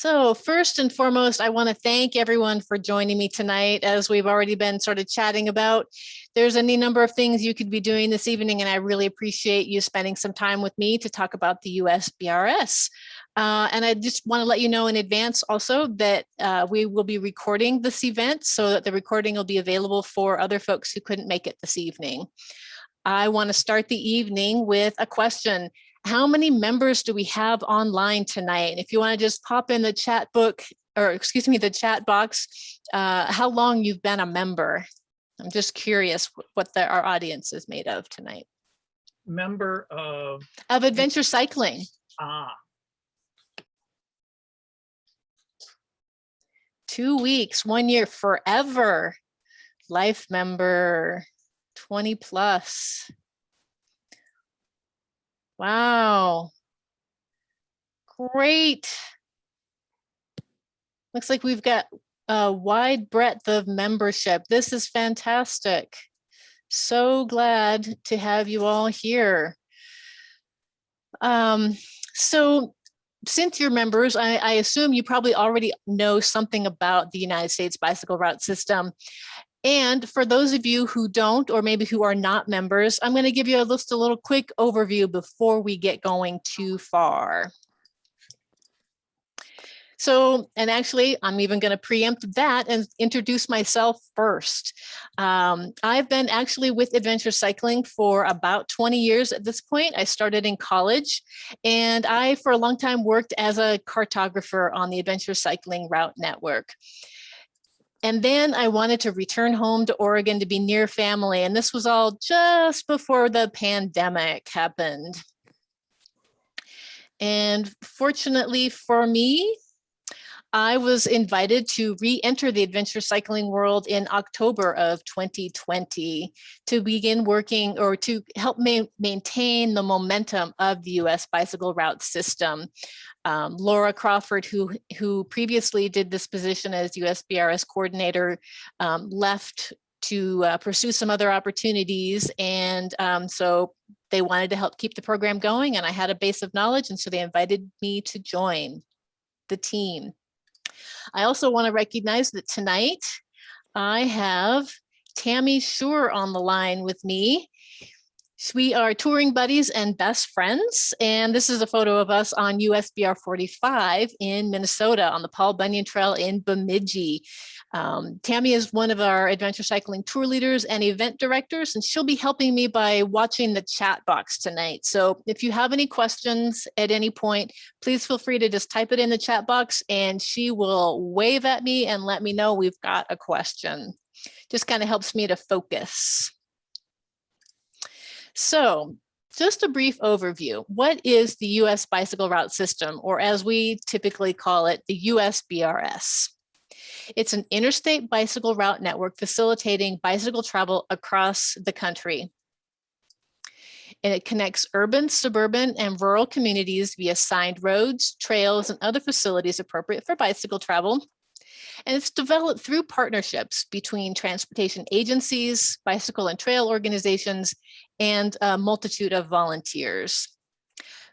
So first and foremost, I want to thank everyone for joining me tonight. As we've already been sort of chatting about, there's any number of things you could be doing this evening, and I really appreciate you spending some time with me to talk about the USBRS. And I just want to let you know in advance also that we will be recording this event so that the recording will be available for other folks who couldn't make it this evening. I want to start the evening with a question. How many members do we have online tonight? And if you want to just pop in the chat book, or excuse me, the chat box, how long you've been a member. I'm just curious what our audience is made of tonight. Member of Adventure Cycling. 2 weeks, 1 year, forever. Life member, 20 plus. Wow. Great. Looks like we've got a wide breadth of membership. This is fantastic. So glad to have you all here. So since you're members, I assume you probably already know something about the United States Bicycle Route System. And for those of you who don't, or maybe who are not members, I'm going to give you just a little quick overview before we get going too far. So, and actually, I'm even going to preempt that and introduce myself first. I've been actually with Adventure Cycling for about 20 years at this point. I started in college, and I, for a long time, worked as a cartographer on the Adventure Cycling Route Network. And then I wanted to return home to Oregon to be near family. And this was all just before the pandemic happened. And fortunately for me, I was invited to re-enter the adventure cycling world in October of 2020 to begin working or to help maintain the momentum of the US bicycle route system. Laura Crawford, who previously did this position as USBRS coordinator, left to pursue some other opportunities. And so they wanted to help keep the program going, and I had a base of knowledge, and so they invited me to join the team. I also want to recognize that tonight I have Tammy Schur on the line with me. We are touring buddies and best friends, and this is a photo of us on USBR 45 in Minnesota on the Paul Bunyan Trail in Bemidji. Tammy is one of our adventure cycling tour leaders and event directors, and she'll be helping me by watching the chat box tonight. So if you have any questions at any point, please feel free to just type it in the chat box, and she will wave at me and let me know we've got a question. Just kind of helps me to focus. So just a brief overview. What is the US Bicycle Route System, or as we typically call it, the USBRS? It's an interstate bicycle route network facilitating bicycle travel across the country. And it connects urban, suburban, and rural communities via signed roads, trails, and other facilities appropriate for bicycle travel. And it's developed through partnerships between transportation agencies, bicycle and trail organizations, and a multitude of volunteers.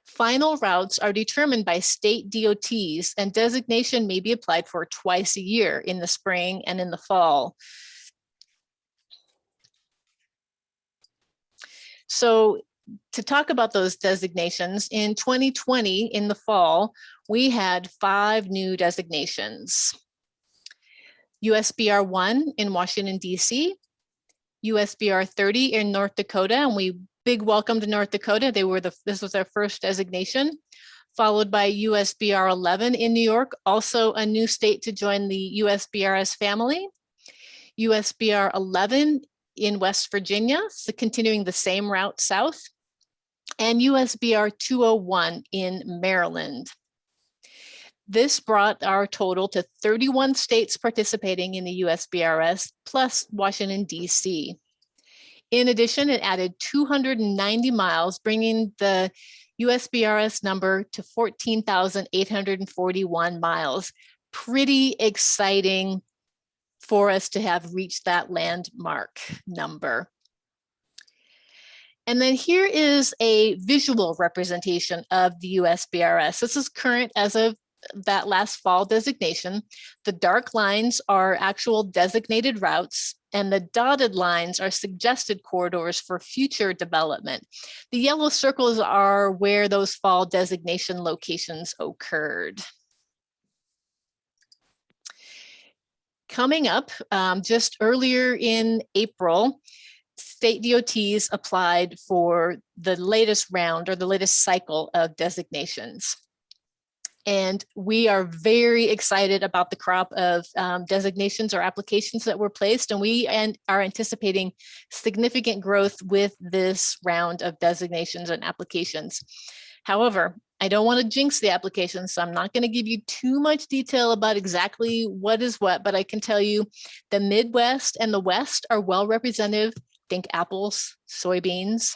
Final routes are determined by state DOTs, and designation may be applied for twice a year, in the spring and in the fall. So to talk about those designations, in 2020, in the fall, we had 5 new designations. USBR 1 in Washington, DC, USBR 30 in North Dakota, and big welcome to North Dakota. This was our first designation, followed by USBR 11 in New York, also a new state to join the USBRS family. USBR 11 in West Virginia, so continuing the same route south, and USBR 201 in Maryland. This brought our total to 31 states participating in the USBRS, plus Washington, DC. In addition, it added 290 miles, bringing the USBRS number to 14,841 miles. Pretty exciting for us to have reached that landmark number. And then here is a visual representation of the USBRS. This is current as of that last fall designation. The dark lines are actual designated routes, and the dotted lines are suggested corridors for future development. The yellow circles are where those fall designation locations occurred. Coming up, just earlier in April, state DOTs applied for the latest round or the latest cycle of designations. And we are very excited about the crop of designations or applications that were placed, and we are anticipating significant growth with this round of designations and applications. However, I don't want to jinx the applications, so I'm not going to give you too much detail about exactly what is what, but I can tell you the Midwest and the West are well represented. Think apples, soybeans.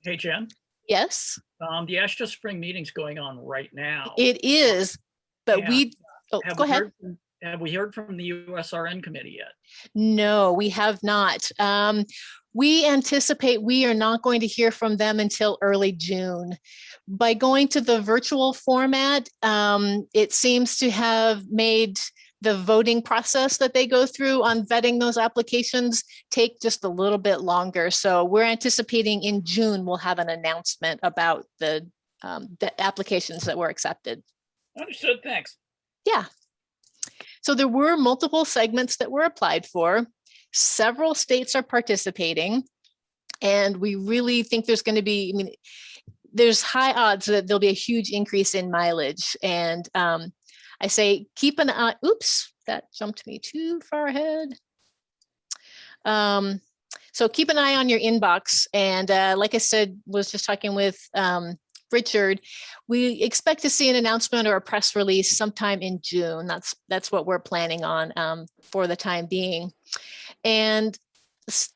Hey, Jen, Yes, the Ashta Spring meeting's going on right now. it is, but Yeah. we, oh, go ahead. Have we heard from the USRN committee yet? No, we have not. We anticipate we are not going to hear from them until early June. By going to the virtual format, it seems to have made the voting process that they go through on vetting those applications take just a little bit longer. So we're anticipating in June, we'll have an announcement about the applications that were accepted. Understood, thanks. Yeah. So there were multiple segments that were applied for. Several states are participating, and we really think there's going to be, I mean, there's high odds that there'll be a huge increase in mileage. And I say, keep an eye, oops, that jumped me too far ahead. So keep an eye on your inbox. And like I said, was just talking with Richard, we expect to see an announcement or a press release sometime in June. That's what we're planning on for the time being. And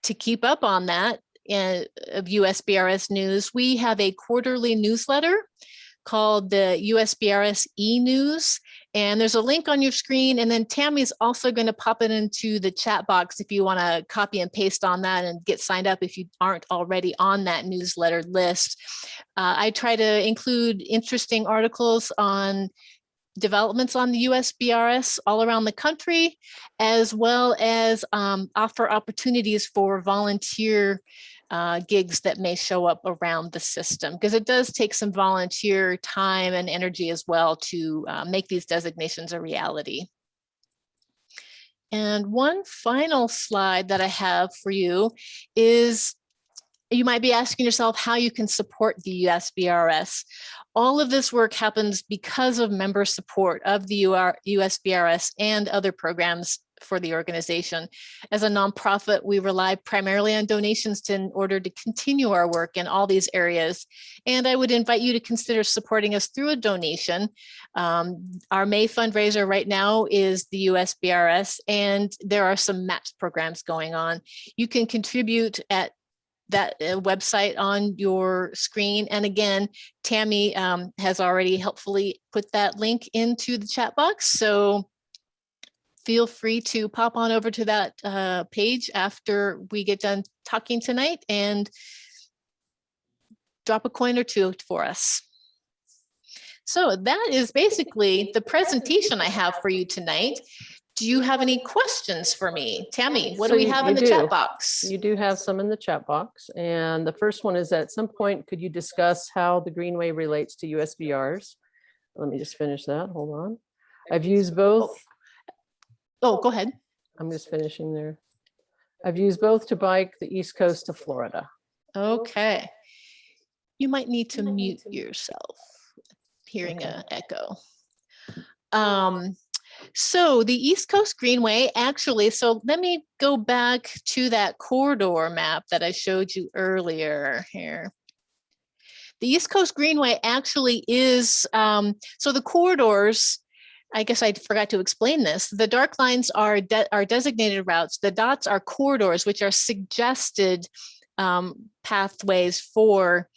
to keep up on that of USBRS news, we have a quarterly newsletter called the USBRS e-news. And there's a link on your screen. And then Tammy's also going to pop it into the chat box if you want to copy and paste on that and get signed up if you aren't already on that newsletter list. I try to include interesting articles on developments on the USBRS all around the country, as well as offer opportunities for volunteer gigs that may show up around the system, because it does take some volunteer time and energy as well to make these designations a reality. And one final slide that I have for you is, you might be asking yourself how you can support the USBRS. All of this work happens because of member support of the USBRS and other programs for the organization. As a nonprofit, we rely primarily on donations in order to continue our work in all these areas. And I would invite you to consider supporting us through a donation. Our May fundraiser right now is the USBRS, and there are some match programs going on. You can contribute at that website on your screen. And again, Tammy has already helpfully put that link into the chat box. So feel free to pop on over to that page after we get done talking tonight and drop a coin or two for us. So that is basically the presentation I have for you tonight. Do you have any questions for me? Tammy, what do we have in the chat box? You do have some in the chat box. And the first one is, at some point, could you discuss how the Greenway relates to USBRs? Let me just finish that. Hold on. I've used both. Oh, go ahead. I'm just finishing there. I've used both to bike the East Coast to Florida. Okay. You might need to mute yourself. Hearing an echo. So the East Coast Greenway actually, so let me go back to that corridor map that I showed you earlier here. The East Coast Greenway actually is, so the corridors, I guess I forgot to explain this. The dark lines are designated routes. The dots are corridors, which are suggested pathways for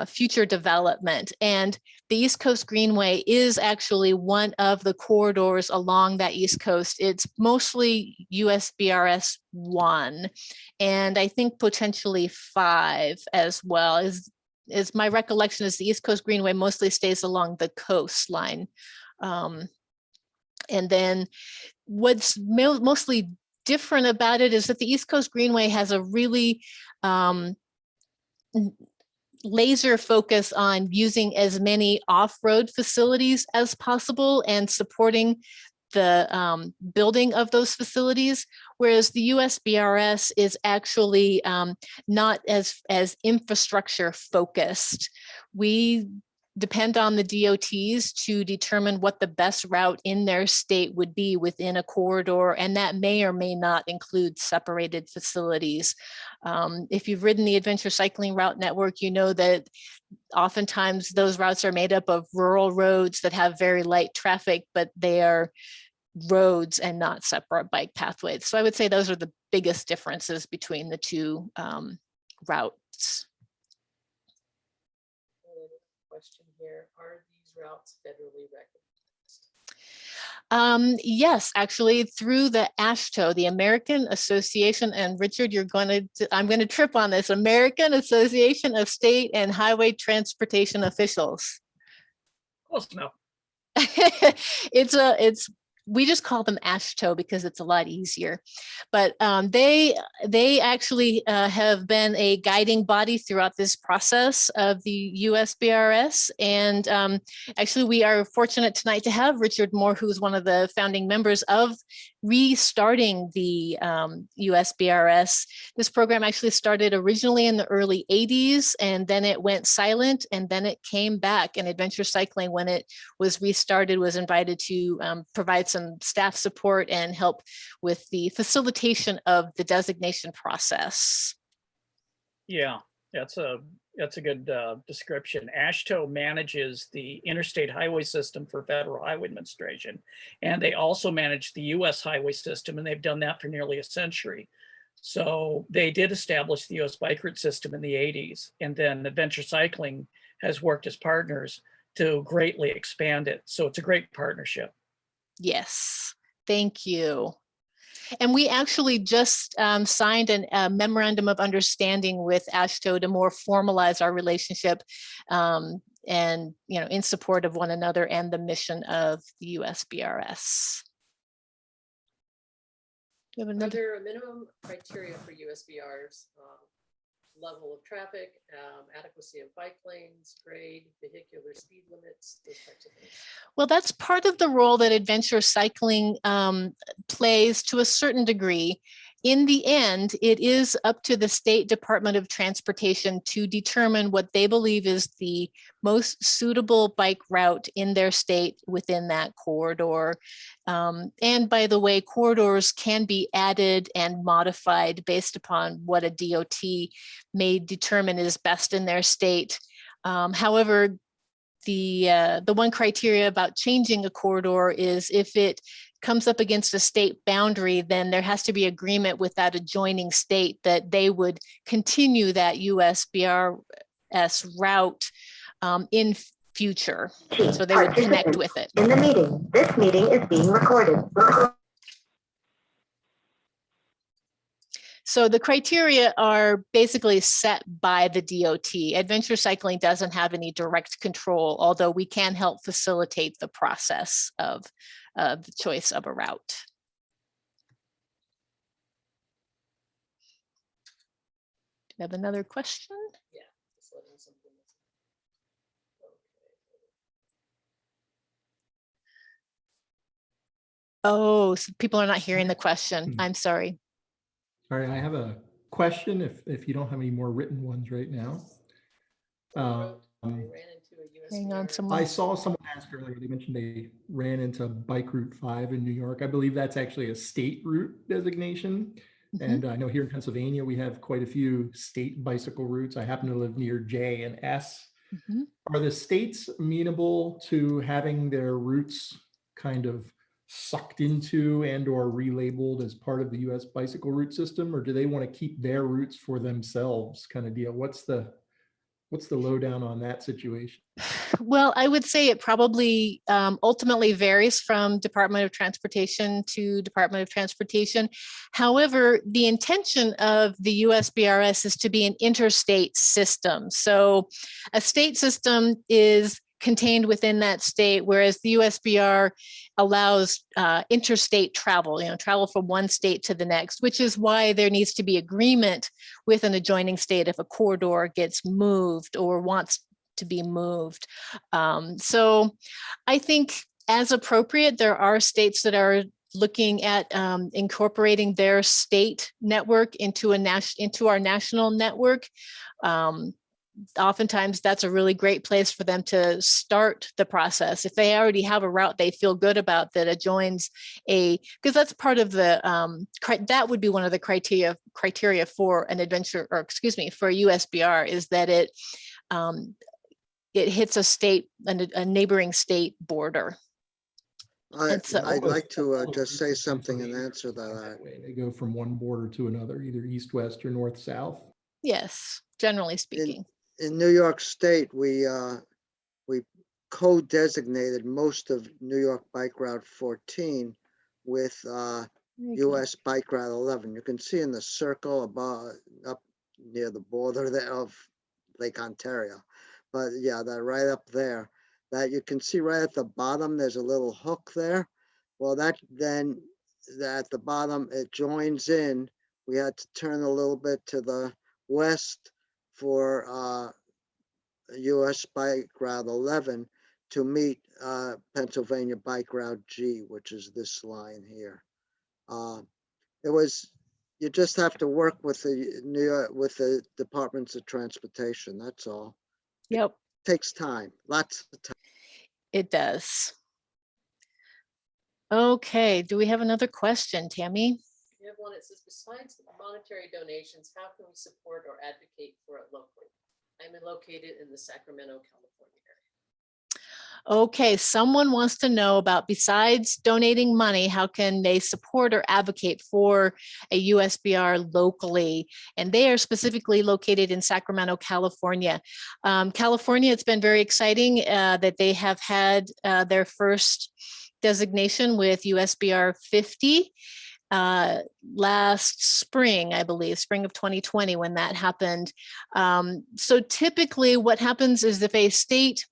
future development. And the East Coast Greenway is actually one of the corridors along that East Coast. It's mostly USBRS 1, and I think potentially 5 as well. is my recollection is the East Coast Greenway mostly stays along the coastline. And then what's mostly different about it is that the East Coast Greenway has a really laser focus on using as many off-road facilities as possible and supporting the building of those facilities, whereas the USBRS is actually not as infrastructure focused. We depend on the DOTs to determine what the best route in their state would be within a corridor, and that may or may not include separated facilities. If you've ridden the Adventure Cycling Route Network, you know that oftentimes those routes are made up of rural roads that have very light traffic, but they are roads and not separate bike pathways. So I would say those are the biggest differences between the two routes. Question here, are these routes federally recognized? Yes, actually through the AASHTO, the American Association, and Richard, I'm going to trip on this, American Association of State and Highway Transportation Officials. Close enough. We just call them AASHTO because it's a lot easier, but they actually have been a guiding body throughout this process of the USBRS. And actually we are fortunate tonight to have Richard Moore, who's one of the founding members of restarting the USBRS. This program actually started originally in the early 80s, and then it went silent, and then it came back. And Adventure Cycling, when it was restarted, was invited to provide some staff support and help with the facilitation of the designation process. Yeah, that's a good description. AASHTO manages the interstate highway system for Federal Highway Administration, and they also manage the US highway system, and they've done that for nearly a century. So they did establish the US bike route system in the 80s, and then Adventure Cycling has worked as partners to greatly expand it. So it's a great partnership. Yes, thank you. And we actually just signed a memorandum of understanding with AASHTO to more formalize our relationship and, in support of one another and the mission of the USBRS. Are there a minimum criteria for USBRs? Level of traffic, adequacy of bike lanes, grade, vehicular speed limits, those types of things? Well, that's part of the role that Adventure Cycling plays to a certain degree. In the end, it is up to the State Department of Transportation to determine what they believe is the most suitable bike route in their state within that corridor. And by the way, corridors can be added and modified based upon what a DOT may determine is best in their state. However, the one criteria about changing a corridor is if it comes up against a state boundary, then there has to be agreement with that adjoining state that they would continue that USBRS route in future. So they would connect with it. In the meeting, this meeting is being recorded. So the criteria are basically set by the DOT. Adventure Cycling doesn't have any direct control, although we can help facilitate the process of the choice of a route. Do we have another question? Yeah, just letting something. Oh, so people are not hearing the question. I'm sorry. All right, I have a question if you don't have any more written ones right now. Hang on, I someone. saw someone ask earlier, they mentioned they ran into Bike Route 5 in New York. I believe that's actually a state route designation. And I know here in Pennsylvania, we have quite a few state bicycle routes. I happen to live near J and S. Are the states amenable to having their routes kind of sucked into and or relabeled as part of the US bicycle route system, or do they want to keep their routes for themselves kind of deal? What's the What's the lowdown on that situation? Well, I would say it probably ultimately varies from Department of Transportation to Department of Transportation. However, the intention of the USBRS is to be an interstate system. So a state system is contained within that state, whereas the USBR allows interstate travel, travel from one state to the next, which is why there needs to be agreement with an adjoining state if a corridor gets moved or wants to be moved. So I think as appropriate, there are states that are looking at incorporating their state network into our national network. Oftentimes that's a really great place for them to start the process. If they already have a route they feel good about that adjoins because that's part of the, that would be one of the criteria for an adventure, or excuse me, for a USBR, is that it hits a neighboring state border. I'd like to just say something in answer to that. They go from one border to another, either east, west, or north, south. Yes, generally speaking. In New York State, we co-designated most of New York Bike Route 14 with US Bike Route 11. You can see in the circle above, up near the border there of Lake Ontario. But yeah, that right up there, that you can see right at the bottom, there's a little hook there. Well, at the bottom, it joins in. We had to turn a little bit to the west for US Bike Route 11 to meet Pennsylvania Bike Route G, which is this line here. You just have to work with the Departments of Transportation. That's all. Yep. Takes time, lots of time. It does. Okay, do we have another question, Tammy? We have one that says, besides monetary donations, how can we support or advocate for it locally? I'm located in the Sacramento, California area. Okay, someone wants to know about, besides donating money, how can they support or advocate for a USBR locally? And they are specifically located in Sacramento, California. California, it's been very exciting that they have had their first designation with USBR 50 last spring, I believe, spring of 2020, when that happened. So typically what happens is if a state,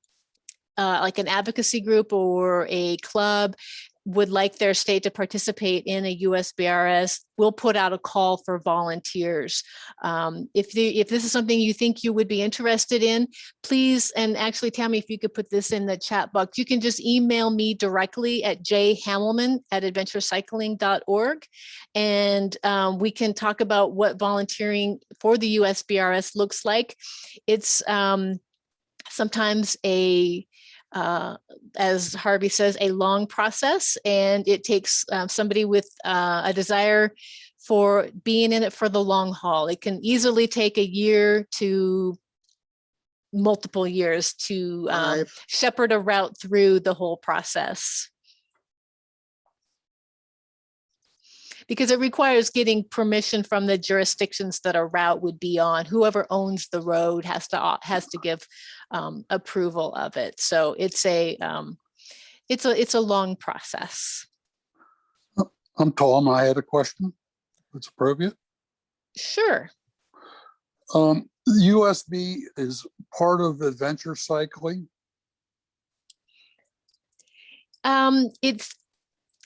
like an advocacy group or a club, would like their state to participate in a USBRS, we'll put out a call for volunteers. If this is something you think you would be interested in, please, and actually, Tammy, if you could put this in the chat box, you can just email me directly at jhamelman@adventurecycling.org, and we can talk about what volunteering for the USBRS looks like. It's sometimes as Harvey says, a long process, and it takes somebody with a desire for being in it for the long haul. It can easily take a year to multiple years to shepherd a route through the whole process. Because it requires getting permission from the jurisdictions that a route would be on. Whoever owns the road has to give approval of it. So it's a long process. I'm Tom. I had a question. It's appropriate. Sure. USB is part of adventure cycling.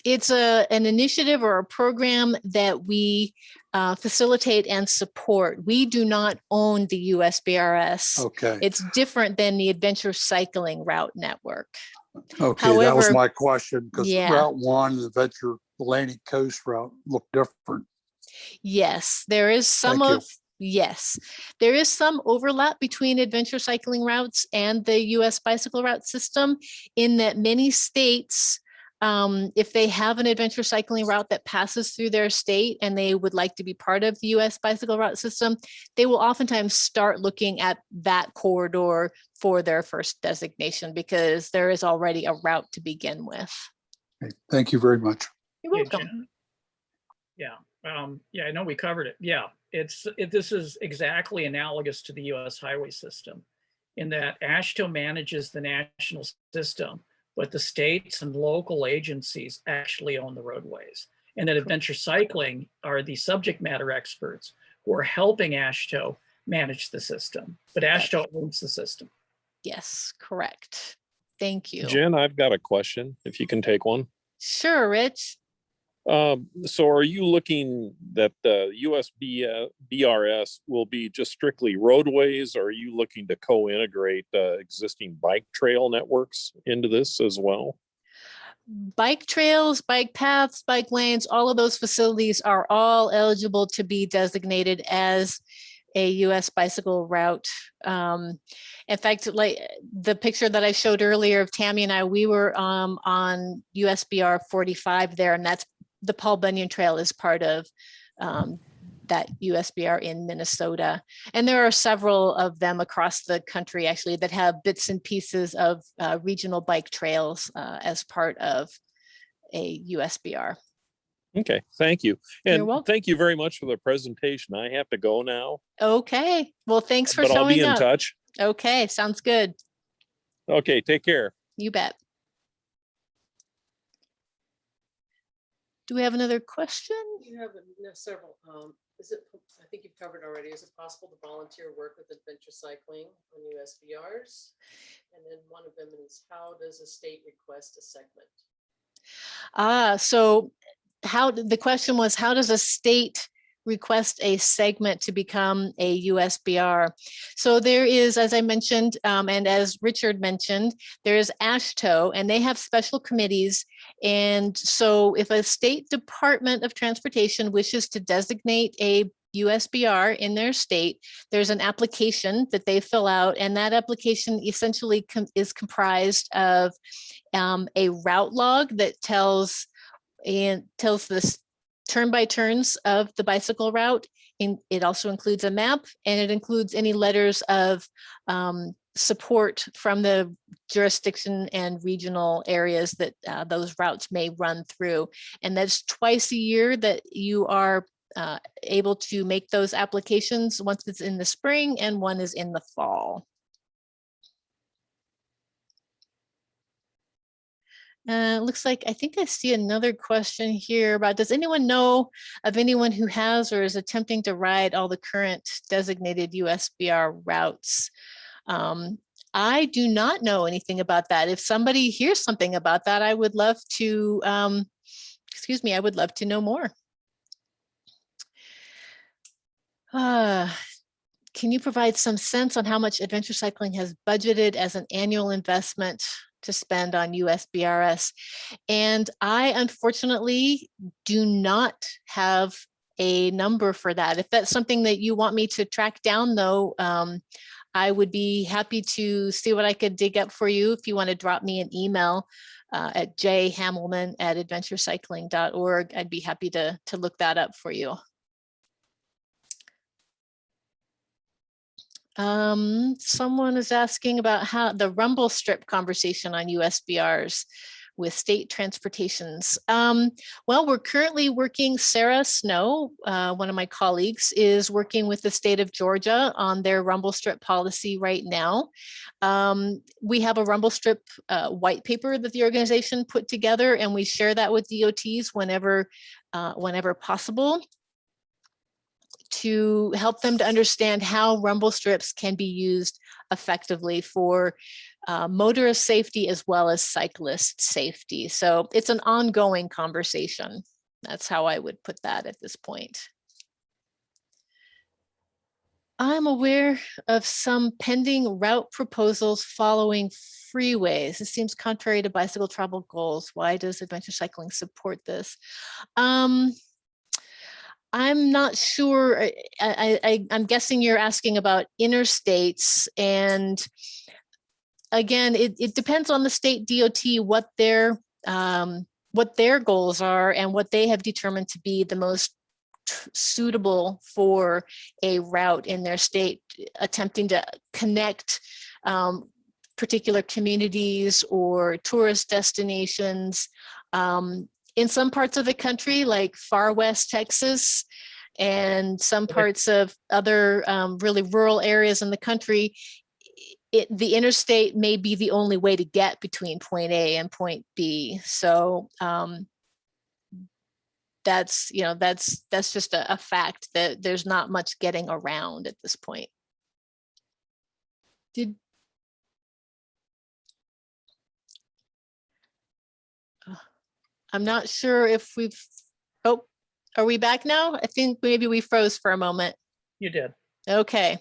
It's an initiative or a program that we facilitate and support. We do not own the USBRS. Okay. It's different than the Adventure Cycling Route Network. Okay, However, that was my question, because yeah. Route 1, the Adventure Atlantic Coast route, looked different. Yes, there is some Yes, there is some overlap between adventure cycling routes and the US bicycle route system, in that many states, if they have an adventure cycling route that passes through their state and they would like to be part of the US bicycle route system, they will oftentimes start looking at that corridor for their first designation, because there is already a route to begin with. Okay, thank you very much. You're welcome. Yeah, yeah, I know we covered it. Yeah, this is exactly analogous to the US highway system. in that AASHTO manages the national system, but the states and local agencies actually own the roadways. And that adventure cycling are the subject matter experts who are helping AASHTO manage the system, but AASHTO owns the system. Yes, correct. Thank you. Jen, I've got a question, if you can take one. Sure, Rich. So are you looking that the USBRS will be just strictly roadways, or are you looking to co-integrate existing bike trail networks into this as well? Bike trails, bike paths, bike lanes, all of those facilities are all eligible to be designated as a US bicycle route. In fact, like the picture that I showed earlier of Tammy and I, we were on USBR 45 there, and that's the Paul Bunyan Trail is part of that USBR in Minnesota. And there are several of them across the country actually that have bits and pieces of regional bike trails as part of a USBR. Okay, thank you. You're And welcome. thank you very much for the presentation. I have to go now, Okay, well, thanks for but I'll showing be in up. touch. Okay, sounds good. Okay, take care. You bet. Do we have another question? You have several. I think you've covered already. Is it possible to volunteer work with adventure cycling on USBRs? And then one of them is, how does a state request a segment? So the question was, how does a state request a segment to become a USBR? So there is, as I mentioned, and as Richard mentioned, there's AASHTO, and they have special committees. And so if a state Department of Transportation wishes to designate a USBR in their state, there's an application that they fill out, and that application essentially is comprised of a route log that tells the turn by turns of the bicycle route. It also includes a map, and it includes any letters of support from the jurisdiction and regional areas that those routes may run through. And that's twice a year that you are able to make those applications. Once it's in the spring and one is in the fall. Looks like, I think I see another question here about, does anyone know of anyone who has or is attempting to ride all the current designated USBR routes? I do not know anything about that. If somebody hears something about that, I would love to, I would love to know more. Can you provide some sense on how much adventure cycling has budgeted as an annual investment to spend on USBRS? And I unfortunately do not have a number for that. If that's something that you want me to track down though, I would be happy to see what I could dig up for you. If you want to drop me an email at jhamelman@adventurecycling.org, I'd be happy to look that up for you. Someone is asking about how the rumble strip conversation on USBRs with state transportations. Well, we're currently working, Sarah Snow, one of my colleagues, is working with the state of Georgia on their rumble strip policy right now. We have a rumble strip white paper that the organization put together, and we share that with DOTs whenever possible, to help them to understand how rumble strips can be used effectively for motorist safety as well as cyclist safety. So it's an ongoing conversation. That's how I would put that at this point. I'm aware of some pending route proposals following freeways. This seems contrary to bicycle travel goals. Why does adventure cycling support this? I'm not sure. I'm guessing you're asking about interstates, and again, it depends on the state DOT what their goals are and what they have determined to be the most suitable for a route in their state, attempting to connect particular communities or tourist destinations. In some parts of the country, like far west Texas and some parts of other really rural areas in the country, the interstate may be the only way to get between point A and point B. So that's, you know, that's just a fact that there's not much getting around at this point. I'm not sure if we've, oh, are we back now? I think maybe we froze for a moment. You did. Okay.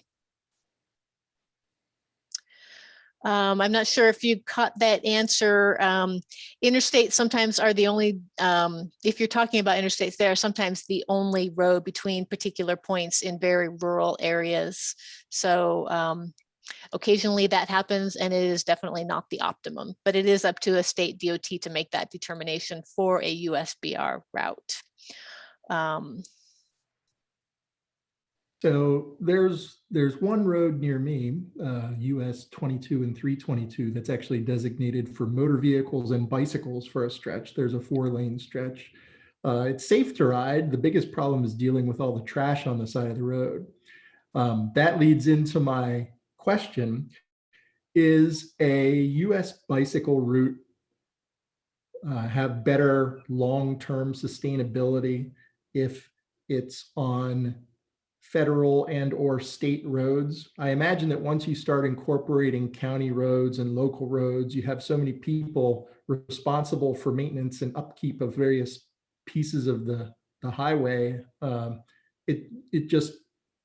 I'm not sure if you caught that answer. Interstates sometimes are the only, if you're talking about interstates, they are sometimes the only road between particular points in very rural areas. So occasionally that happens, and it is definitely not the optimum, but it is up to a state DOT to make that determination for a USBR route. So there's one road near me, US 22 and 322, that's actually designated for motor vehicles and bicycles for a stretch. There's a 4-lane stretch. It's safe to ride. The biggest problem is dealing with all the trash on the side of the road. That leads into my question. Is a US bicycle route have better long-term sustainability if it's on federal and or state roads? I imagine that once you start incorporating county roads and local roads, you have so many people responsible for maintenance and upkeep of various pieces of the highway. It just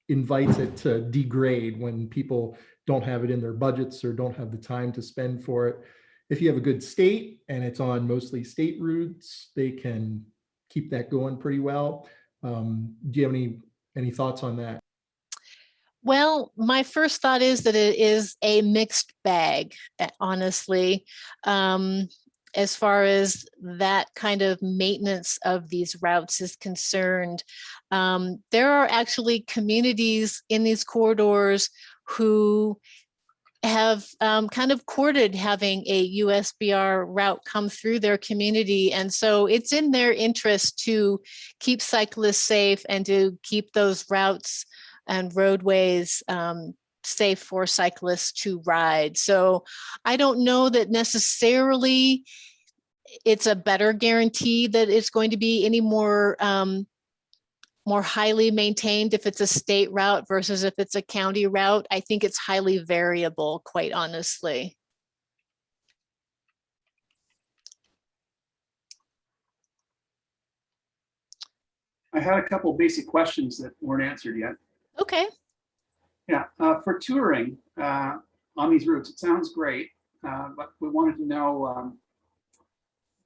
invites it to degrade when people don't have it in their budgets or don't have the time to spend for it. If you have a good state and it's on mostly state routes, they can keep that going pretty well. Do you have any thoughts on that? Well, my first thought is that it is a mixed bag, honestly, as far as that kind of maintenance of these routes is concerned. There are actually communities in these corridors who have kind of courted having a USBR route come through their community. And so it's in their interest to keep cyclists safe and to keep those routes and roadways safe for cyclists to ride. So I don't know that necessarily it's a better guarantee that it's going to be any more more highly maintained if it's a state route versus if it's a county route. I think it's highly variable, quite honestly. I had a couple of basic questions that weren't answered yet. Okay. Yeah, for touring on these routes, it sounds great, but we wanted to know,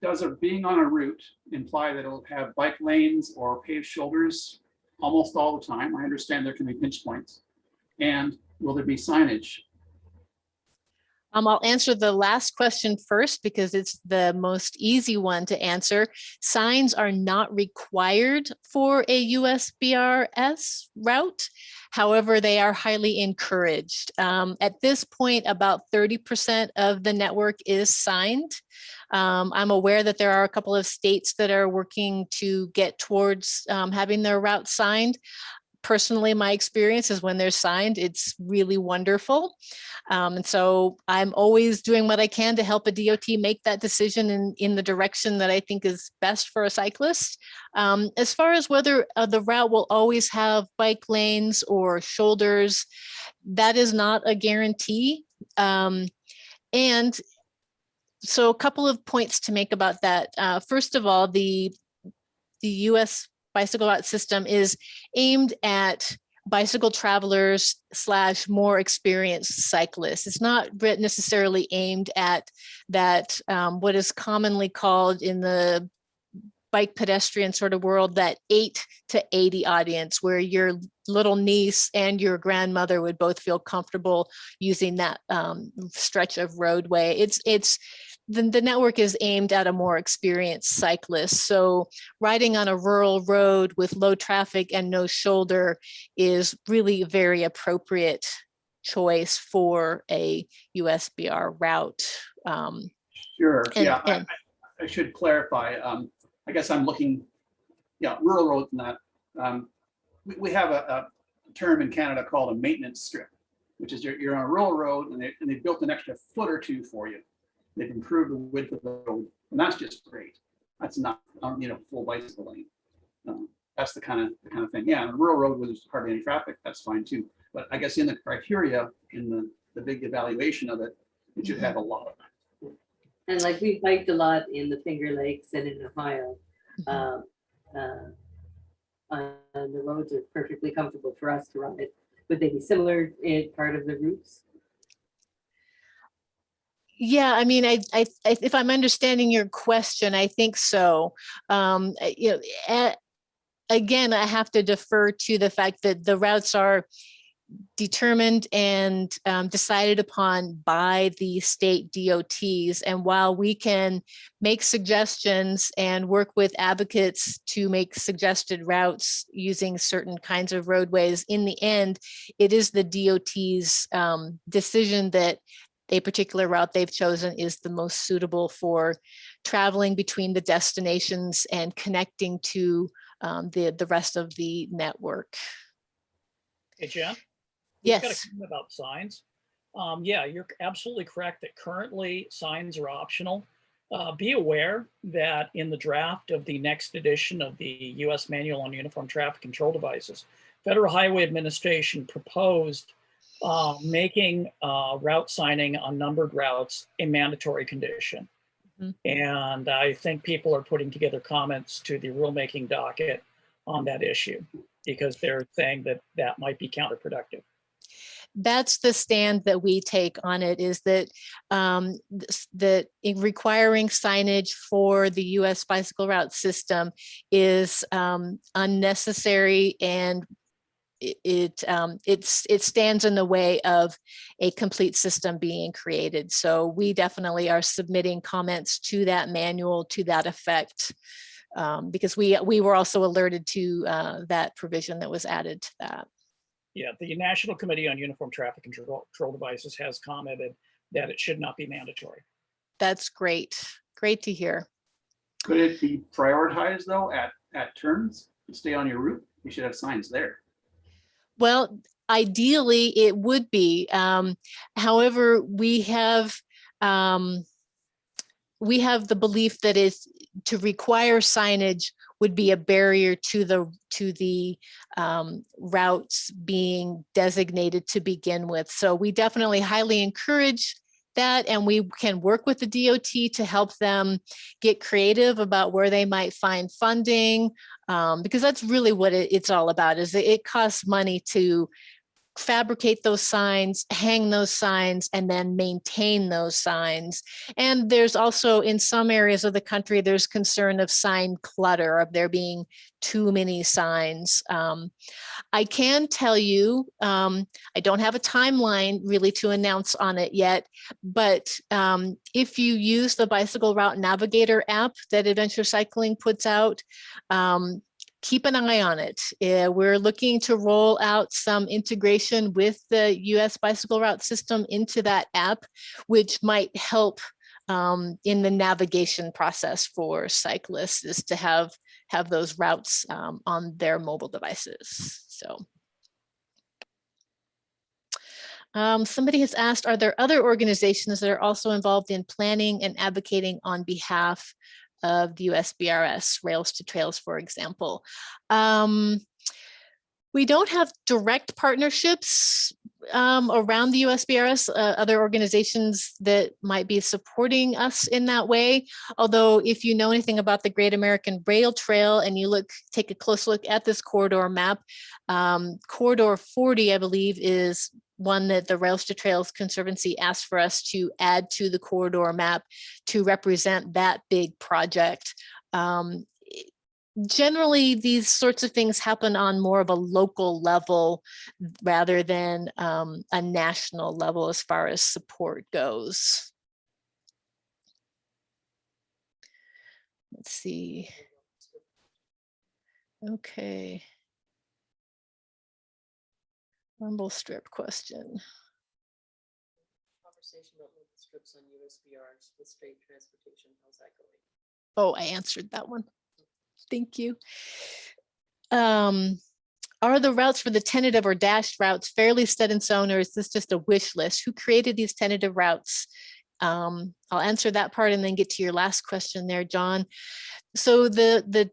does being on a route imply that it'll have bike lanes or paved shoulders almost all the time? I understand there can be pinch points. And will there be signage? I'll answer the last question first because it's the most easy one to answer. Signs are not required for a USBRS route. However, they are highly encouraged. At this point, about 30% of the network is signed. I'm aware that there are a couple of states that are working to get towards having their route signed. Personally, my experience is when they're signed, it's really wonderful. And so I'm always doing what I can to help a DOT make that decision in the direction that I think is best for a cyclist. As far as whether the route will always have bike lanes or shoulders, that is not a guarantee. And so a couple of points to make about that. First of all, the US bicycle route system is aimed at bicycle travelers / more experienced cyclists. It's not necessarily aimed at that, what is commonly called in the bike pedestrian sort of world, that 8 to 80 audience, where your little niece and your grandmother would both feel comfortable using that stretch of roadway. The network is aimed at a more experienced cyclist. So riding on a rural road with low traffic and no shoulder is really a very appropriate choice for a USBR route. Sure, I should clarify. I guess I'm looking, rural roads and that. We have a term in Canada called a maintenance strip. which is you're on a rural road and they built an extra foot or two for you. They've improved the width of the road, and that's just great. That's not, full bicycle lane. That's the kind of thing. Yeah, on a rural road where there's hardly any traffic, that's fine too. But I guess in the criteria, in the big evaluation of it, it should have a lot of that. And like we biked a lot in the Finger Lakes and in Ohio. And the roads are perfectly comfortable for us to ride. Would they be similar in part of the routes? Yeah, I mean, I if I'm understanding your question, I think so. Again, I have to defer to the fact that the routes are determined and decided upon by the state DOTs. And while we can make suggestions and work with advocates to make suggested routes using certain kinds of roadways, in the end, it is the DOT's decision that a particular route they've chosen is the most suitable for traveling between the destinations and connecting to the rest of the network. Hey, Jen? Yes. Got a comment about signs. Yeah, you're absolutely correct that currently signs are optional. Be aware that in the draft of the next edition of the U.S. Manual on Uniform Traffic Control Devices, Federal Highway Administration proposed making route signing on numbered routes a mandatory condition. And I think people are putting together comments to the rulemaking docket on that issue because they're saying that that might be counterproductive. That's the stand that we take on it, is that that requiring signage for the U.S. bicycle route system is unnecessary, and it stands in the way of a complete system being created. So we definitely are submitting comments to that manual to that effect, because we were also alerted to that provision that was added to that. Yeah, the National Committee on Uniform Traffic Control Devices has commented that it should not be mandatory. That's great. Great to hear. Could it be prioritized though at turns to stay on your route? You should have signs there. Well, ideally it would be. However, we have the belief that is to require signage would be a barrier to the routes being designated to begin with. So we definitely highly encourage that, and we can work with the DOT to help them get creative about where they might find funding, because that's really what it's all about. Is it costs money to fabricate those signs, hang those signs, and then maintain those signs. And there's also, in some areas of the country, there's concern of sign clutter, of there being too many signs. I can tell you, I don't have a timeline really to announce on it yet, but if you use the Bicycle Route Navigator app that Adventure Cycling puts out, keep an eye on it. We're looking to roll out some integration with the US bicycle route system into that app, which might help in the navigation process for cyclists, is to have those routes on their mobile devices. So somebody has asked, are there other organizations that are also involved in planning and advocating on behalf of the USBRS, Rails to Trails, for example? We don't have direct partnerships around the USBRS, other organizations that might be supporting us in that way. Although if you know anything about the Great American Rail Trail and you take a close look at this corridor map, Corridor 40, I believe, is one that the Rails to Trails Conservancy asked for us to add to the corridor map to represent that big project. Generally, these sorts of things happen on more of a local level rather than a national level as far as support goes. Let's see. Okay. Rumble strip question. Conversation about local strips on USBRs with state transportation. How's that going? Oh, I answered that one. Thank you. Are the routes for the tentative or dashed routes fairly set in stone, or is this just a wish list? Who created these tentative routes? I'll answer that part and then get to your last question there, John. So the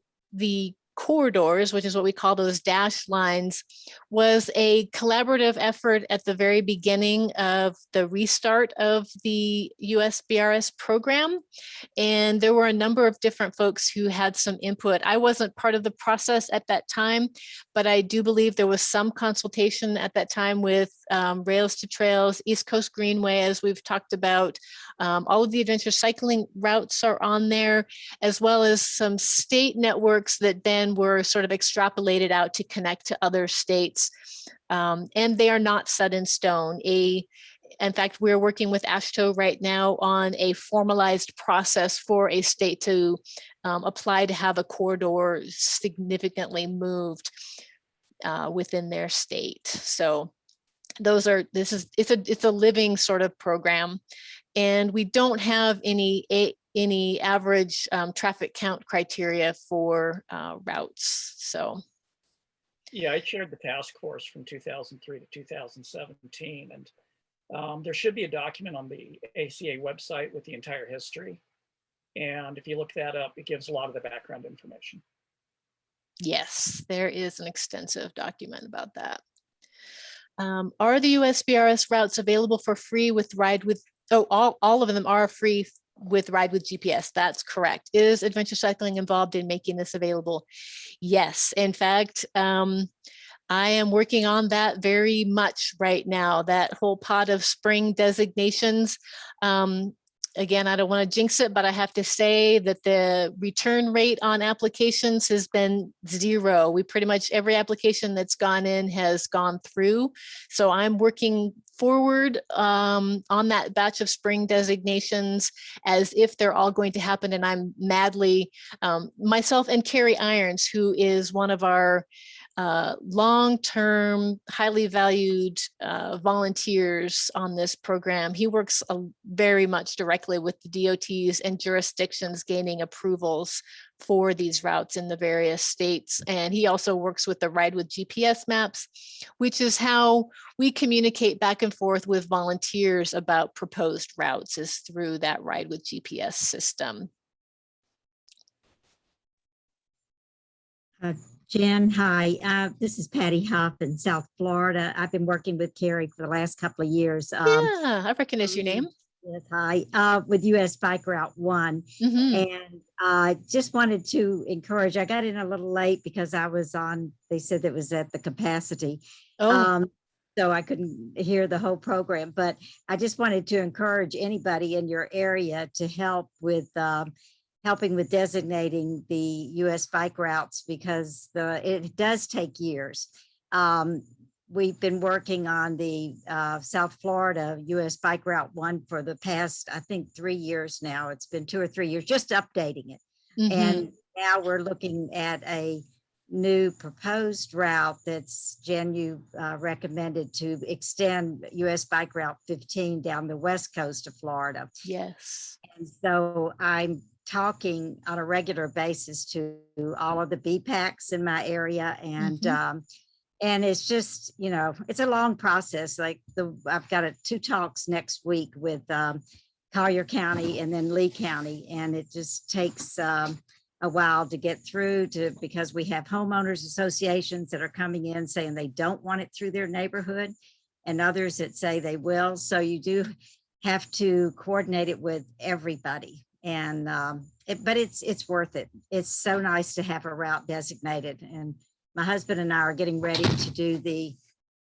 corridors, which is what we call those dashed lines, was a collaborative effort at the very beginning of the restart of the USBRS program. And there were a number of different folks who had some input. I wasn't part of the process at that time, but I do believe there was some consultation at that time with Rails to Trails, East Coast Greenway, as we've talked about. All of the adventure cycling routes are on there, as well as some state networks that then were sort of extrapolated out to connect to other states. And they are not set in stone. In fact, we're working with AASHTO right now on a formalized process for a state to apply to have a corridor significantly moved within their state. So it's a living sort of program, and we don't have any average traffic count criteria for routes. So. Yeah, I chaired the task force from 2003 to 2017, and there should be a document on the ACA website with the entire history. And if you look that up, it gives a lot of the background information. Yes, there is an extensive document about that. Are the USBRS routes available for free with ride with, all of them are free with ride with GPS. That's correct. Is adventure cycling involved in making this available? Yes. In fact, I am working on that very much right now, that whole pot of spring designations. Again, I don't want to jinx it, but I have to say that the return rate on applications has been 0. We pretty much, every application that's gone in has gone through. So I'm working forward on that batch of spring designations as if they're all going to happen. And I'm madly, myself and Carrie Irons, who is one of our long-term, highly valued volunteers on this program. He works very much directly with the DOTs and jurisdictions gaining approvals for these routes in the various states. And he also works with the Ride with GPS maps, which is how we communicate back and forth with volunteers about proposed routes, is through that Ride with GPS system. Jen, hi. This is Patty Huff in South Florida. I've been working with Carrie for the last couple of years. Yeah, I recognize your name. Yes, hi. With US Bike Route 1. And I just wanted to encourage, I got in a little late because I was on, they said it was at the capacity. So I couldn't hear the whole program, but I just wanted to encourage anybody in your area to help with helping with designating the US bike routes, because it does take years. We've been working on the South Florida US Bike Route 1 for the past, I think, 3 years now. It's been 2 or 3 years, just updating it. And now we're looking at a new proposed route that's, Jen, you recommended to extend US Bike Route 15 down the west coast of Florida. Yes. And so I'm talking on a regular basis to all of the BPACs in my area, and it's just, you know, it's a long process. Like I've got 2 talks next week with Collier County and then Lee County, and it just takes a while to get through because we have homeowners associations that are coming in saying they don't want it through their neighborhood, and others that say they will. So you do have to coordinate it with everybody. And but it's worth it. It's so nice to have a route designated. And my husband and I are getting ready to do the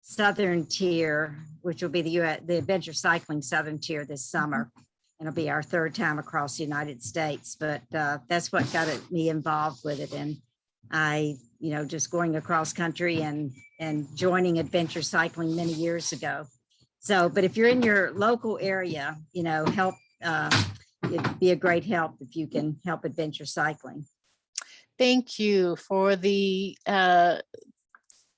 southern tier, which will be the adventure cycling southern tier this summer. And it'll be our 3rd time across the United States. But that's what got me involved with it. And I, just going across country and joining adventure cycling many years ago. So, but if you're in your local area, help. It'd be a great help if you can help adventure cycling. Thank you for the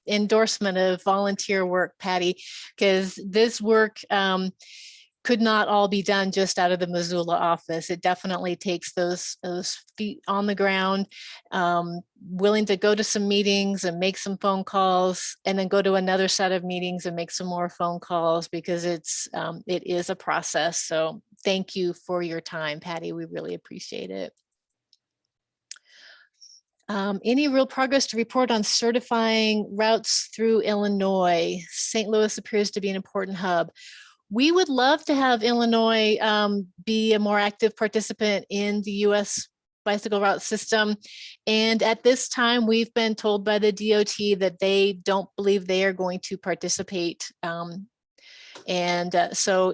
endorsement of volunteer work, Patty, because this work, could not all be done just out of the Missoula office. It definitely takes those feet on the ground, willing to go to some meetings and make some phone calls, and then go to another set of meetings and make some more phone calls, because it is a process. So thank you for your time, Patty. We really appreciate it. Any real progress to report on certifying routes through Illinois? St. Louis appears to be an important hub. We would love to have Illinois be a more active participant in the US bicycle route system. And at this time, we've been told by the DOT that they don't believe they are going to participate. So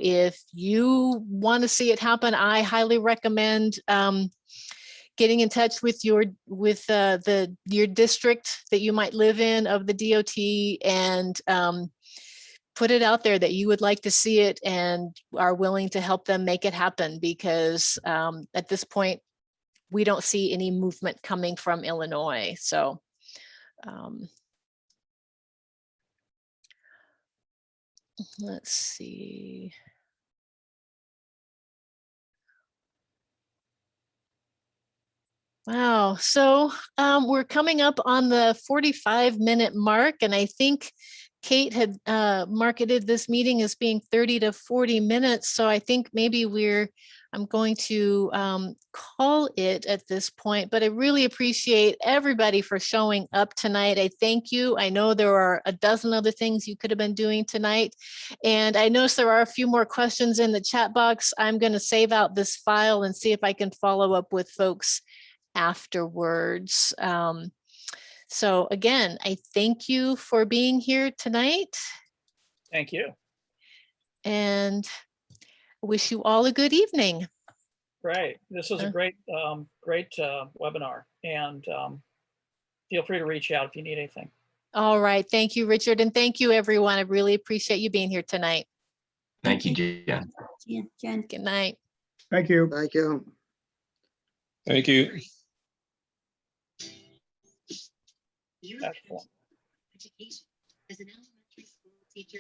if you want to see it happen, I highly recommend getting in touch with your district that you might live in of the DOT, and put it out there that you would like to see it and are willing to help them make it happen, because at this point, we don't see any movement coming from Illinois. So let's see. Wow, so we're coming up on the 45-minute mark, and I think Kate had marketed this meeting as being 30 to 40 minutes. So I think maybe I'm going to call it at this point, but I really appreciate everybody for showing up tonight. I thank you. I know there are a dozen other things you could have been doing tonight. And I noticed there are a few more questions in the chat box. I'm going to save out this file and see if I can follow up with folks afterwards. So again, I thank you for being here tonight, Thank you. and wish you all a good evening. Great. This was a great webinar, and feel free to reach out if you need anything. All right. Thank you, Richard. And thank you, everyone. I really appreciate you being here tonight. Thank you, Jen. Jen. Good night. Thank you. Thank you. Thank you. Excellent. Education. As an elementary school teacher,